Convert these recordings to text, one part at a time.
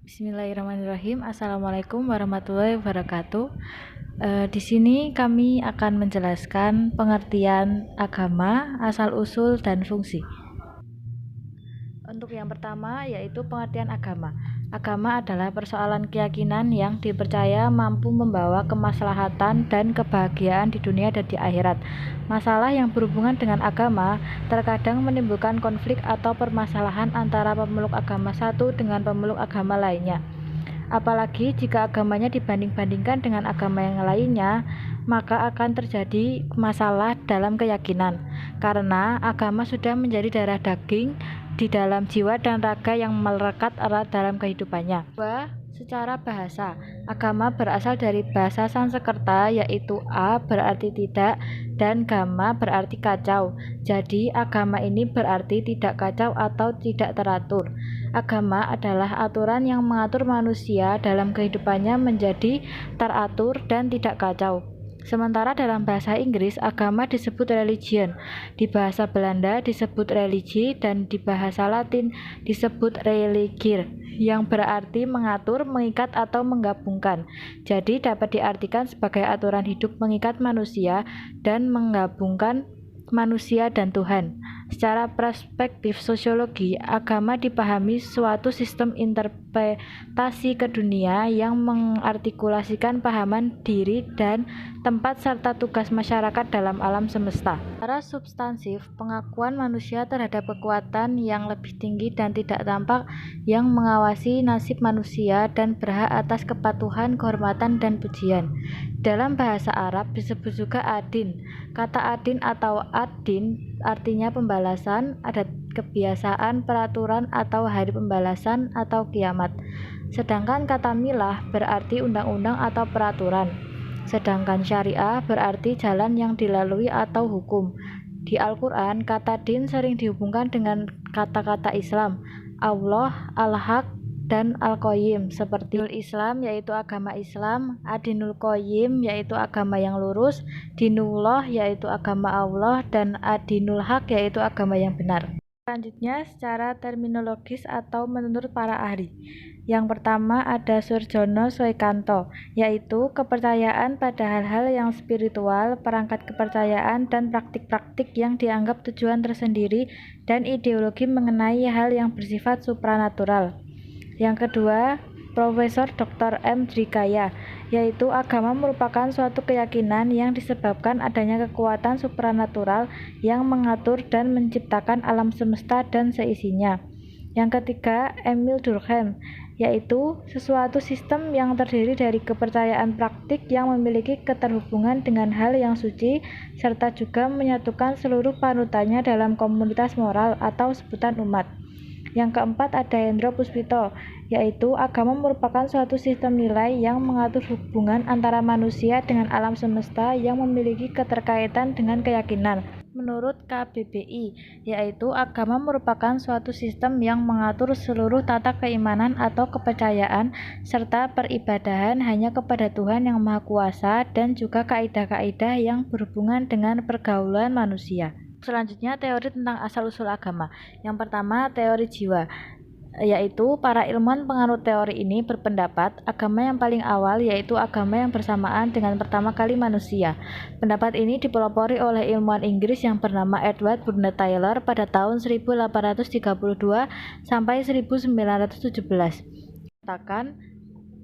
Bismillahirrahmanirrahim. Assalamualaikum warahmatullahi wabarakatuh. Di sini kami akan menjelaskan pengertian agama, asal-usul, dan fungsi. Untuk yang pertama yaitu pengertian agama. Agama adalah persoalan keyakinan yang dipercaya mampu membawa kemaslahatan dan kebahagiaan di dunia dan di akhirat. Masalah yang berhubungan dengan agama terkadang menimbulkan konflik atau permasalahan antara pemeluk agama satu dengan pemeluk agama lainnya. Apalagi jika agamanya dibanding-bandingkan dengan agama yang lainnya, maka akan terjadi masalah dalam keyakinan, karena agama sudah menjadi darah daging di dalam jiwa dan raga yang melekat erat dalam kehidupannya. Secara bahasa, agama berasal dari bahasa Sanskerta yaitu a berarti tidak dan gama berarti kacau. Jadi agama ini berarti tidak kacau atau tidak teratur. Agama adalah aturan yang mengatur manusia dalam kehidupannya menjadi teratur dan tidak kacau. Sementara dalam bahasa Inggris, agama disebut religion, di bahasa Belanda disebut religi, dan di bahasa Latin disebut religir, yang berarti mengatur, mengikat, atau menggabungkan. Jadi dapat diartikan sebagai aturan hidup mengikat manusia dan menggabungkan manusia dan Tuhan. Secara perspektif sosiologi, agama dipahami suatu sistem interpretasi ke dunia yang mengartikulasikan pahaman diri dan tempat serta tugas masyarakat dalam alam semesta. Secara substansif, pengakuan manusia terhadap kekuatan yang lebih tinggi dan tidak tampak yang mengawasi nasib manusia dan berhak atas kepatuhan, kehormatan, dan pujian. Dalam bahasa Arab disebut juga adin. Kata adin atau ad-din artinya pembalasan, adat kebiasaan, peraturan, atau hari pembalasan atau kiamat. Sedangkan kata milah berarti undang-undang atau peraturan. Sedangkan syariah berarti jalan yang dilalui atau hukum. Di Al-Quran, kata din sering dihubungkan dengan kata-kata Islam, Allah, Al-Haq, dan Al-Qayyim, seperti Islam yaitu agama Islam, Adinul Qayyim yaitu agama yang lurus, Dinullah yaitu agama Allah, dan Adinul Haq yaitu agama yang benar. Selanjutnya secara terminologis atau menurut para ahli. Yang pertama ada Surjono Soekanto, yaitu kepercayaan pada hal-hal yang spiritual, perangkat kepercayaan, dan praktik-praktik yang dianggap tujuan tersendiri dan ideologi mengenai hal yang bersifat supranatural. Yang kedua, Profesor Dr. M. Drikaya, yaitu agama merupakan suatu keyakinan yang disebabkan adanya kekuatan supranatural yang mengatur dan menciptakan alam semesta dan seisinya. Yang ketiga, Emil Durkheim, yaitu sesuatu sistem yang terdiri dari kepercayaan praktik yang memiliki keterhubungan dengan hal yang suci, serta juga menyatukan seluruh panutannya dalam komunitas moral atau sebutan umat. Yang keempat ada Hendro Puspito, yaitu agama merupakan suatu sistem nilai yang mengatur hubungan antara manusia dengan alam semesta yang memiliki keterkaitan dengan keyakinan. Menurut KBBI, yaitu agama merupakan suatu sistem yang mengatur seluruh tata keimanan atau kepercayaan serta peribadahan hanya kepada Tuhan yang Maha Kuasa dan juga kaidah-kaidah yang berhubungan dengan pergaulan manusia. Selanjutnya teori tentang asal-usul agama. Yang pertama teori jiwa, yaitu para ilmuwan penganut teori ini berpendapat agama yang paling awal yaitu agama yang bersamaan dengan pertama kali manusia. Pendapat ini dipelopori oleh ilmuwan Inggris yang bernama Edward Burnett Tylor pada tahun 1832 sampai 1917. Katakan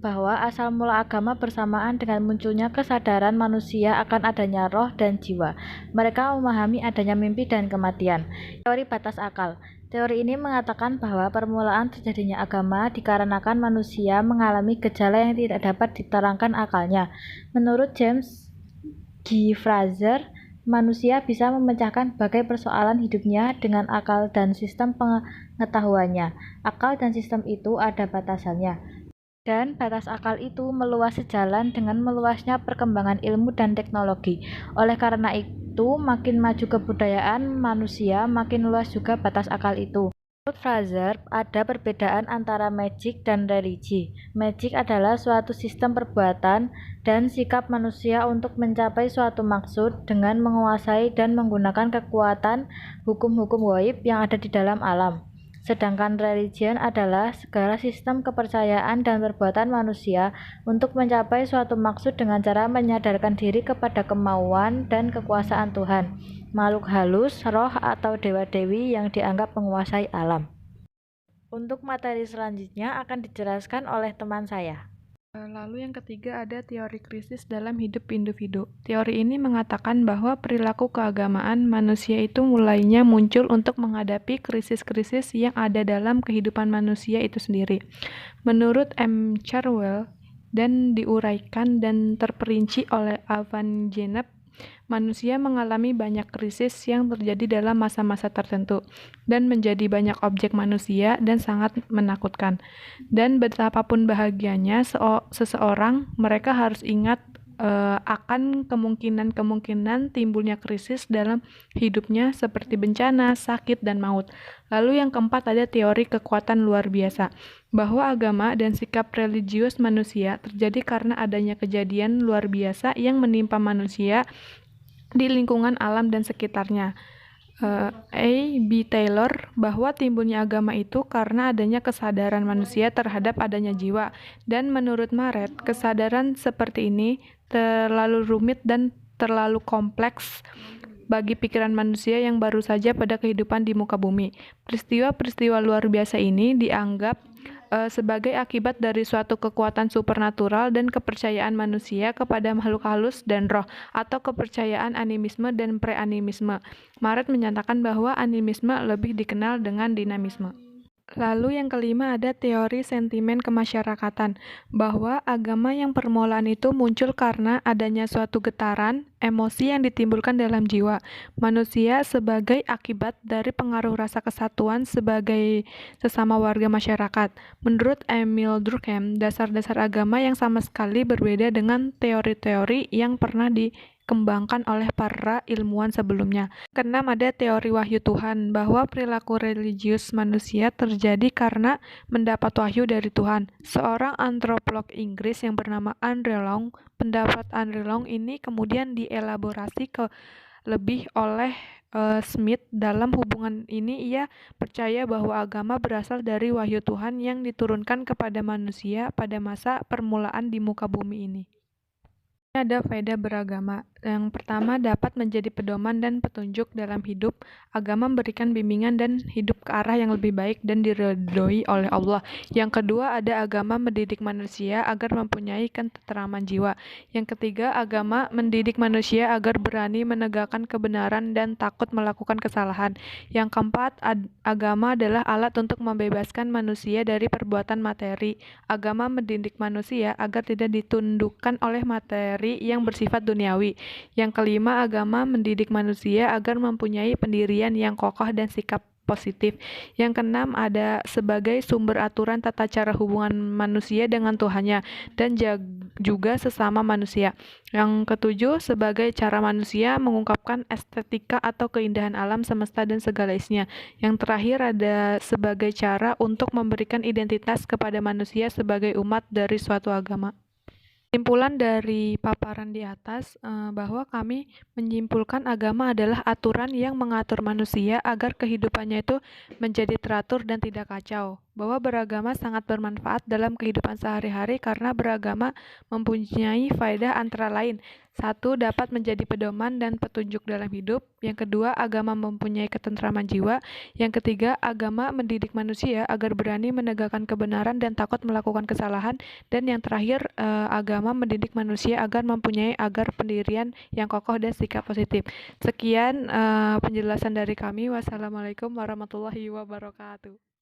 bahwa asal mula agama bersamaan dengan munculnya kesadaran manusia akan adanya roh dan jiwa. Mereka memahami adanya mimpi dan kematian. Teori batas akal. Teori ini mengatakan bahwa permulaan terjadinya agama dikarenakan manusia mengalami gejala yang tidak dapat diterangkan akalnya. Menurut James G. Fraser, manusia bisa memecahkan berbagai persoalan hidupnya dengan akal dan sistem pengetahuannya. Akal dan sistem itu ada batasannya. Dan batas akal itu meluas sejalan dengan meluasnya perkembangan ilmu dan teknologi. Oleh karena itu, makin maju kebudayaan manusia, makin luas juga batas akal itu. Menurut Fraser, ada perbedaan antara magic dan religi. Magic adalah suatu sistem perbuatan dan sikap manusia untuk mencapai suatu maksud dengan menguasai dan menggunakan kekuatan hukum-hukum gaib yang ada di dalam alam. Sedangkan religion adalah segala sistem kepercayaan dan perbuatan manusia untuk mencapai suatu maksud dengan cara menyadarkan diri kepada kemauan dan kekuasaan Tuhan, makhluk halus, roh atau dewa-dewi yang dianggap menguasai alam. Untuk materi selanjutnya akan dijelaskan oleh teman saya. Lalu yang ketiga ada teori krisis dalam hidup individu. Teori ini mengatakan bahwa perilaku keagamaan manusia itu mulainya muncul untuk menghadapi krisis-krisis yang ada dalam kehidupan manusia itu sendiri. Menurut M. Charwell dan diuraikan dan terperinci oleh Alvan Jeneb, manusia mengalami banyak krisis yang terjadi dalam masa-masa tertentu dan menjadi banyak objek manusia dan sangat menakutkan. Dan betapapun bahagianya seseorang, mereka harus ingat akan kemungkinan-kemungkinan timbulnya krisis dalam hidupnya seperti bencana, sakit, dan maut. Lalu yang keempat ada teori kekuatan luar biasa, bahwa agama dan sikap religius manusia terjadi karena adanya kejadian luar biasa yang menimpa manusia di lingkungan alam dan sekitarnya. A. B. Taylor bahwa timbulnya agama itu karena adanya kesadaran manusia terhadap adanya jiwa, dan menurut Maret, kesadaran seperti ini terlalu rumit dan terlalu kompleks bagi pikiran manusia yang baru saja pada kehidupan di muka bumi. Peristiwa-peristiwa luar biasa ini dianggap sebagai akibat dari suatu kekuatan supernatural dan kepercayaan manusia kepada makhluk halus dan roh, atau kepercayaan animisme dan pre-animisme. Maret menyatakan bahwa animisme lebih dikenal dengan dinamisme. Lalu yang kelima ada teori sentimen kemasyarakatan, bahwa agama yang permulaan itu muncul karena adanya suatu getaran emosi yang ditimbulkan dalam jiwa manusia sebagai akibat dari pengaruh rasa kesatuan sebagai sesama warga masyarakat. Menurut Emil Durkheim, dasar-dasar agama yang sama sekali berbeda dengan teori-teori yang pernah dikembangkan oleh para ilmuwan sebelumnya. Keenam ada teori wahyu Tuhan, bahwa perilaku religius manusia terjadi karena mendapat wahyu dari Tuhan. Seorang antropolog Inggris yang bernama Andre Long, pendapat Andre Long ini kemudian dielaborasi lebih oleh Smith. Dalam hubungan ini ia percaya bahwa agama berasal dari wahyu Tuhan yang diturunkan kepada manusia pada masa permulaan di muka bumi ini. Ada faedah beragama. Yang pertama, dapat menjadi pedoman dan petunjuk dalam hidup. Agama memberikan bimbingan dan hidup ke arah yang lebih baik dan diridhoi oleh Allah. Yang kedua, ada agama mendidik manusia agar mempunyai ketenteraman jiwa. Yang ketiga, agama mendidik manusia agar berani menegakkan kebenaran dan takut melakukan kesalahan. Yang keempat, agama adalah alat untuk membebaskan manusia dari perbuatan materi. Agama mendidik manusia agar tidak ditundukkan oleh materi yang bersifat duniawi. Yang kelima, agama mendidik manusia agar mempunyai pendirian yang kokoh dan sikap positif. Yang keenam, ada sebagai sumber aturan tata cara hubungan manusia dengan Tuhannya dan juga sesama manusia. Yang ketujuh, sebagai cara manusia mengungkapkan estetika atau keindahan alam semesta dan segala isinya. Yang terakhir, ada sebagai cara untuk memberikan identitas kepada manusia sebagai umat dari suatu agama. Kesimpulan dari paparan di atas bahwa kami menyimpulkan agama adalah aturan yang mengatur manusia agar kehidupannya itu menjadi teratur dan tidak kacau. Bahwa beragama sangat bermanfaat dalam kehidupan sehari-hari karena beragama mempunyai faedah antara lain. 1. Dapat menjadi pedoman dan petunjuk dalam hidup. Yang kedua, agama mempunyai ketentraman jiwa. Yang ketiga, agama mendidik manusia agar berani menegakkan kebenaran dan takut melakukan kesalahan. Dan yang terakhir, agama mendidik manusia agar mempunyai pendirian yang kokoh dan sikap positif. Sekian penjelasan dari kami. Wassalamualaikum warahmatullahi wabarakatuh.